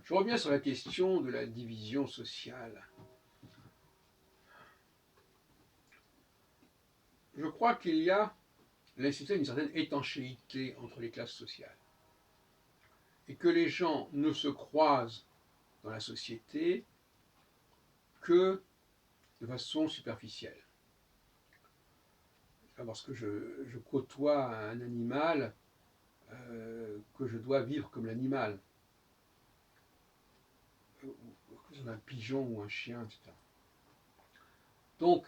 Je reviens sur la question de la division sociale. Je crois qu'il y a nécessité d'une certaine étanchéité entre les classes sociales et que les gens ne se croisent dans la société que de façon superficielle. C'est pas parce que je côtoie un animal que je dois vivre comme l'animal, un pigeon ou un chien, etc. Donc,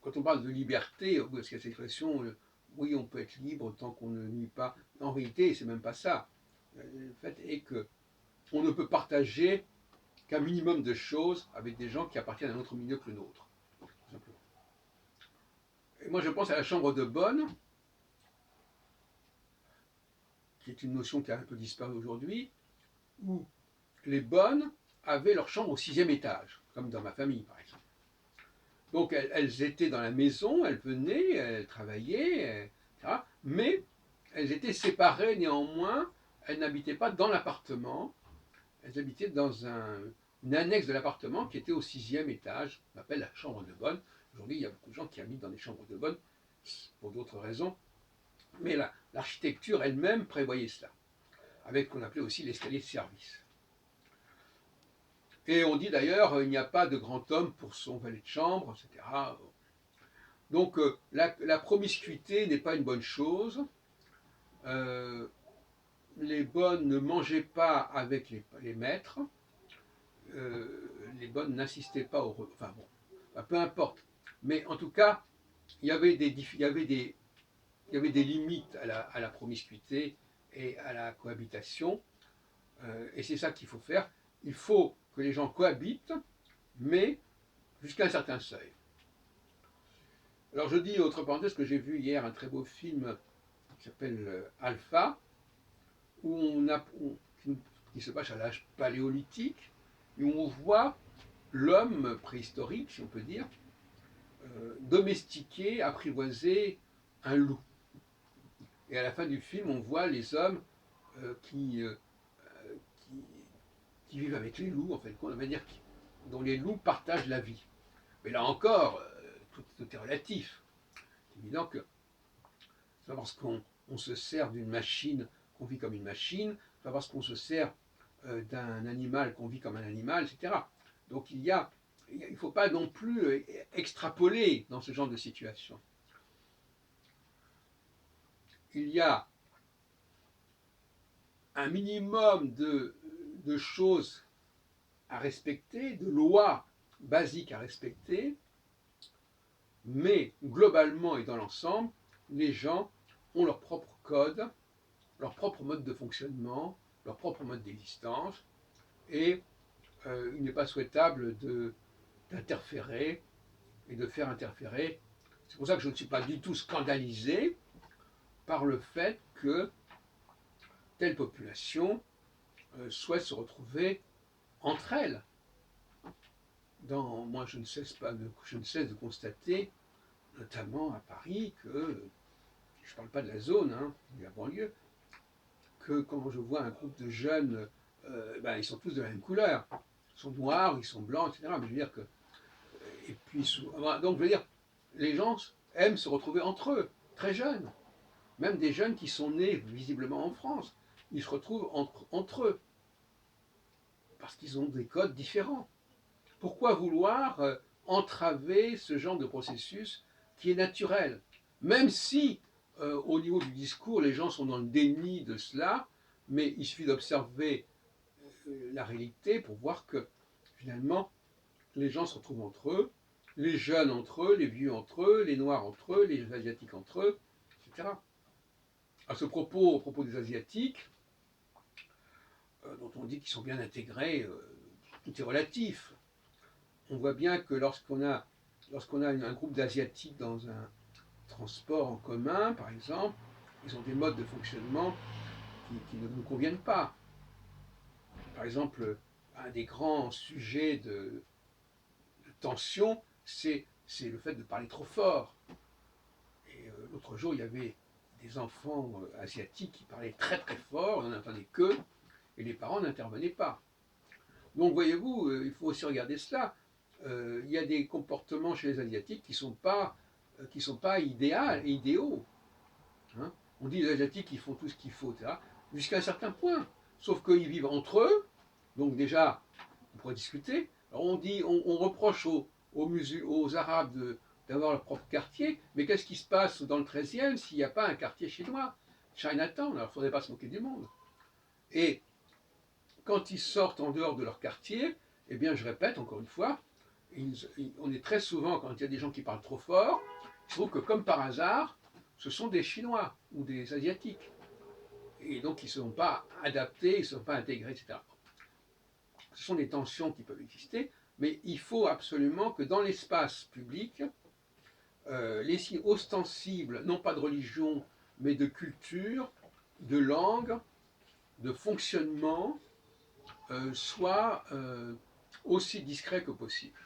quand on parle de liberté, parce qu'il y a cette expression, oui, on peut être libre tant qu'on ne nuit pas. En réalité, c'est même pas ça. Le fait est que on ne peut partager qu'un minimum de choses avec des gens qui appartiennent à un autre milieu que le nôtre, tout simplement. Et moi, je pense à la chambre de bonne, qui est une notion qui a un peu disparu aujourd'hui, où les bonnes avaient leur chambre au 6e étage, comme dans ma famille, par exemple. Donc, elles étaient dans la maison, elles venaient, elles travaillaient, etc. Mais elles étaient séparées néanmoins, elles n'habitaient pas dans l'appartement, elles habitaient dans une annexe de l'appartement qui était au 6e étage, on appelle la chambre de bonne. Aujourd'hui, il y a beaucoup de gens qui habitent dans des chambres de bonne, pour d'autres raisons, mais l'architecture elle-même prévoyait cela, avec ce qu'on appelait aussi l'escalier de service. Et on dit d'ailleurs, il n'y a pas de grand homme pour son valet de chambre, etc. Donc la promiscuité n'est pas une bonne chose. Les bonnes ne mangeaient pas avec les maîtres. Les bonnes n'assistaient pas au repas. Enfin bon, peu importe. Mais en tout cas, il y avait des limites à la promiscuité et à la cohabitation. Et c'est ça qu'il faut faire. Il faut que les gens cohabitent, mais jusqu'à un certain seuil. Alors je dis, autre parenthèse, que j'ai vu hier un très beau film qui s'appelle Alpha, qui se passe à l'âge paléolithique, et où on voit l'homme préhistorique, si on peut dire, domestiquer, apprivoiser un loup. Et à la fin du film, on voit les hommes qui, qui vivent avec les loups, en fait, on va dire, dont les loups partagent la vie. Mais là encore, tout est relatif. C'est évident que c'est pas parce qu'on se sert d'une machine qu'on vit comme une machine, c'est pas parce qu'on se sert d'un animal qu'on vit comme un animal, etc. Donc il ne faut pas non plus extrapoler dans ce genre de situation. Il y a un minimum de choses à respecter, de lois basiques à respecter, mais globalement et dans l'ensemble, les gens ont leur propre code, leur propre mode de fonctionnement, leur propre mode d'existence, et il n'est pas souhaitable d'interférer et de faire interférer. C'est pour ça que je ne suis pas du tout scandalisé par le fait que telle population souhaite se retrouver entre elles. Moi, je ne cesse de constater, notamment à Paris, que, je ne parle pas de la zone, de la banlieue, que quand je vois un groupe de jeunes, ils sont tous de la même couleur. Ils sont noirs, ils sont blancs, etc. Mais je veux dire que. Et puis, donc, je veux dire, les gens aiment se retrouver entre eux, très jeunes. Même des jeunes qui sont nés visiblement en France, ils se retrouvent entre eux. Parce qu'ils ont des codes différents. Pourquoi vouloir entraver ce genre de processus qui est naturel? Même si, au niveau du discours, les gens sont dans le déni de cela, mais il suffit d'observer la réalité pour voir que, finalement, les gens se retrouvent entre eux, les jeunes entre eux, les vieux entre eux, les noirs entre eux, les asiatiques entre eux, etc. À ce propos, au propos des asiatiques, dont on dit qu'ils sont bien intégrés, tout est relatif. On voit bien que lorsqu'on a un groupe d'asiatiques dans un transport en commun, par exemple, ils ont des modes de fonctionnement qui ne nous conviennent pas. Par exemple, un des grands sujets de tension, c'est le fait de parler trop fort. Et l'autre jour, il y avait des enfants asiatiques qui parlaient très très fort, on n'entendait qu'eux, et les parents n'intervenaient pas. Donc voyez-vous, il faut aussi regarder cela. Il y a des comportements chez les Asiatiques qui sont pas idéaux. Hein. On dit les Asiatiques, ils font tout ce qu'il faut, etc. Jusqu'à un certain point. Sauf qu'ils vivent entre eux. Donc déjà, on pourrait discuter. Alors on reproche aux Arabes d'avoir leur propre quartier, mais qu'est-ce qui se passe dans le 13e s'il n'y a pas un quartier chinois? Chinatown, alors il ne faudrait pas se moquer du monde. Et quand ils sortent en dehors de leur quartier, eh bien je répète encore une fois, on est très souvent, quand il y a des gens qui parlent trop fort, il se trouve que comme par hasard, ce sont des Chinois ou des Asiatiques. Et donc ils ne sont pas adaptés, ils ne sont pas intégrés, etc. Ce sont des tensions qui peuvent exister, mais il faut absolument que dans l'espace public, les signes ostensibles, non pas de religion, mais de culture, de langue, de fonctionnement, soient aussi discrets que possible.